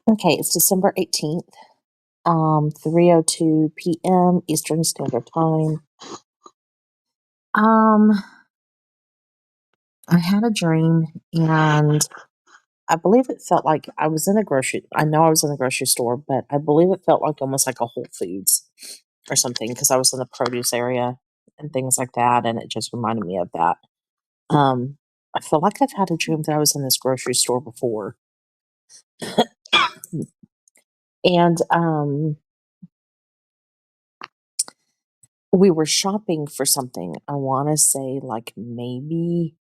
Okay, it's December 18th, 3:02 p.m. Eastern Standard Time. Um, I had a dream and I believe it felt like I know I was in a grocery store, but I believe it felt like almost like a Whole Foods or something because I was in the produce area and things like that, and it just reminded me of that. Um, I feel like I've had a dream that I was in this grocery store before. And we were shopping for something. I want to say like maybe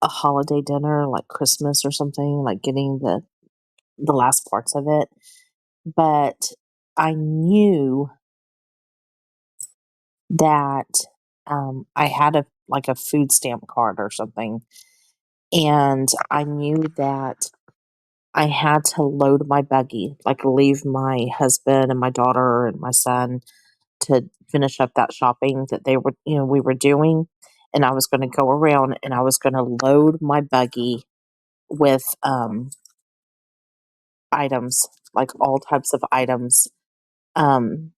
a holiday dinner, like Christmas or something, like getting the last parts of it. But I knew that I had a food stamp card or something, and I knew that I had to load my buggy, like leave my husband and my daughter and my son to finish up that shopping that we were doing. And I was going to go around and I was going to load my buggy with items, like all types of items, um,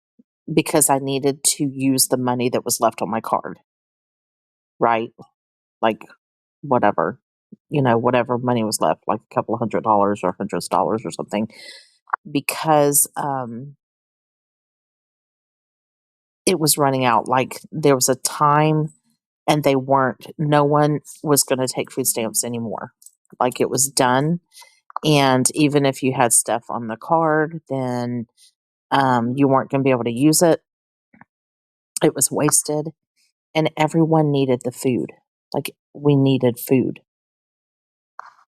because I needed to use the money that was left on my card, right? Like whatever, whatever money was left, like a couple of $100 or hundreds of dollars or something, because it was running out. Like there was a time and no one was going to take food stamps anymore. Like it was done. And even if you had stuff on the card, then you weren't going to be able to use it. It was wasted, and everyone needed the food. Like we needed food.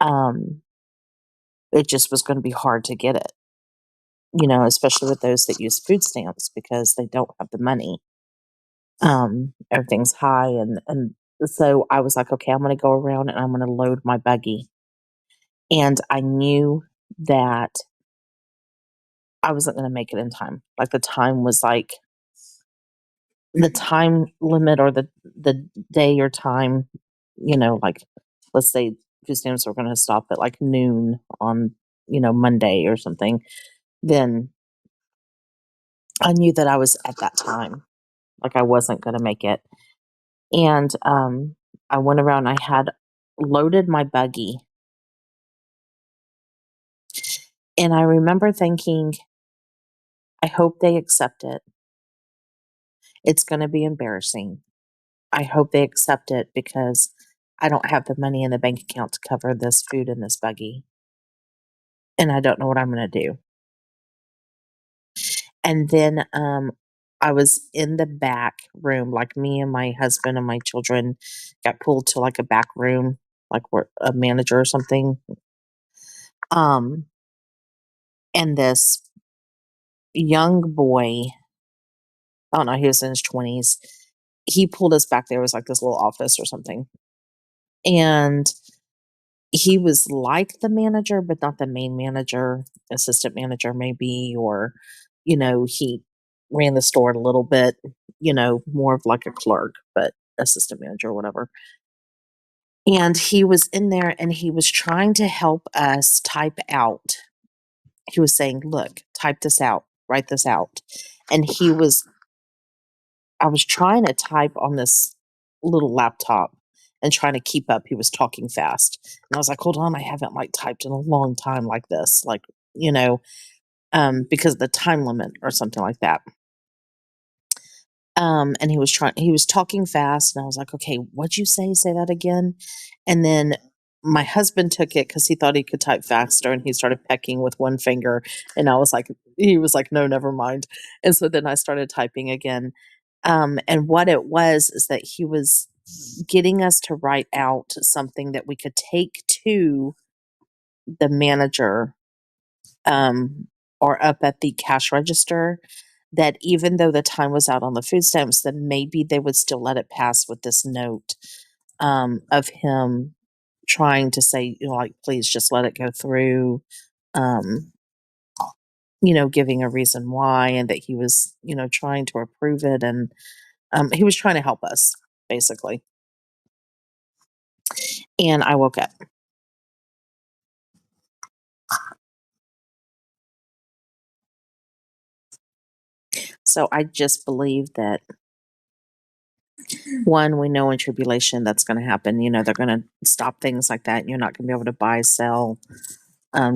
Um, it just was going to be hard to get it, especially with those that use food stamps because they don't have the money. Everything's high, and so I was like, okay, I'm going to go around and I'm going to load my buggy. And I knew that I wasn't going to make it in time. Like the time was like the time limit or the day or time, like let's say food stamps were going to stop at like noon on Monday or something, then I knew that I was at that time, like I wasn't going to make it. And I went around. I had loaded my buggy, and I remember thinking, I hope they accept it. It's going to be embarrassing. I hope they accept it because I don't have the money in the bank account to cover this food in this buggy, and I don't know what I'm gonna do. And then, I was in the back room, like, me and my husband and my children got pulled to, like, a back room, like, where a manager or something, um, and this young boy, I don't know, he was in his 20s, he pulled us back there. It was, like, this little office or something, and he was like the manager, but not the main manager, assistant manager maybe, or, he ran the store a little bit, more of like a clerk, but assistant manager or whatever. And he was in there and he was trying to help us type out. He was saying, "Look, type this out, write this out." And I was trying to type on this little laptop and trying to keep up. He was talking fast. And I was like, hold on, I haven't like typed in a long time like this, like, you know, because of the time limit or something like that. And he was talking fast and I was like, okay, what'd you say? Say that again. And then my husband took it because he thought he could type faster and he started pecking with one finger. And he was like, no, never mind. And so then I started typing again. And what it was is that he was getting us to write out something that we could take to the manager, um, or up at the cash register, that even though the time was out on the food stamps, that maybe they would still let it pass with this note, of him trying to say, like, please just let it go through, um, giving a reason why, and that he was, trying to approve it. And he was trying to help us, basically. And I woke up. So I just believe that, one, we know in tribulation that's going to happen. They're going to stop things like that. You're not going to be able to buy, sell,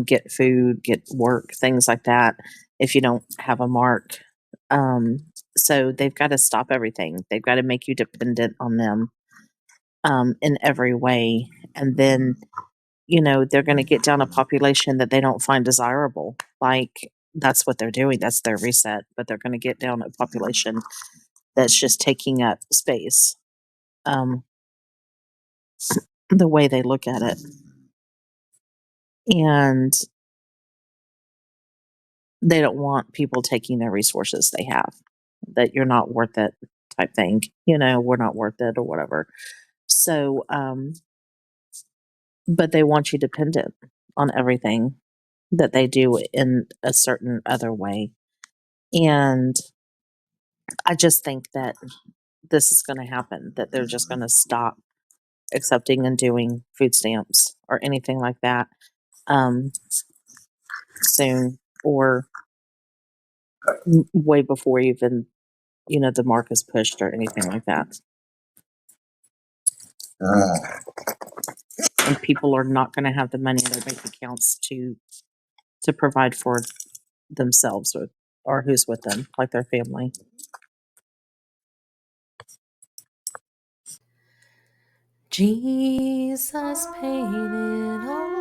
get food, get work, things like that if you don't have a mark. Um, so they've got to stop everything. They've got to make you dependent on them in every way. And then, they're going to get down a population that they don't find desirable. Like, that's what they're doing. That's their reset. But they're going to get down a population that's just taking up space. Um, the way they look at it. And they don't want people taking their resources they have, that you're not worth it type thing, we're not worth it or whatever. So, but they want you dependent on everything that they do in a certain other way. And I just think that this is going to happen, that they're just going to stop accepting and doing food stamps or anything like that um, soon, or way before even the mark is pushed or anything like that. And people are not going to have the money in their bank accounts to provide for themselves or who's with them, like their family. Jesus paid it all.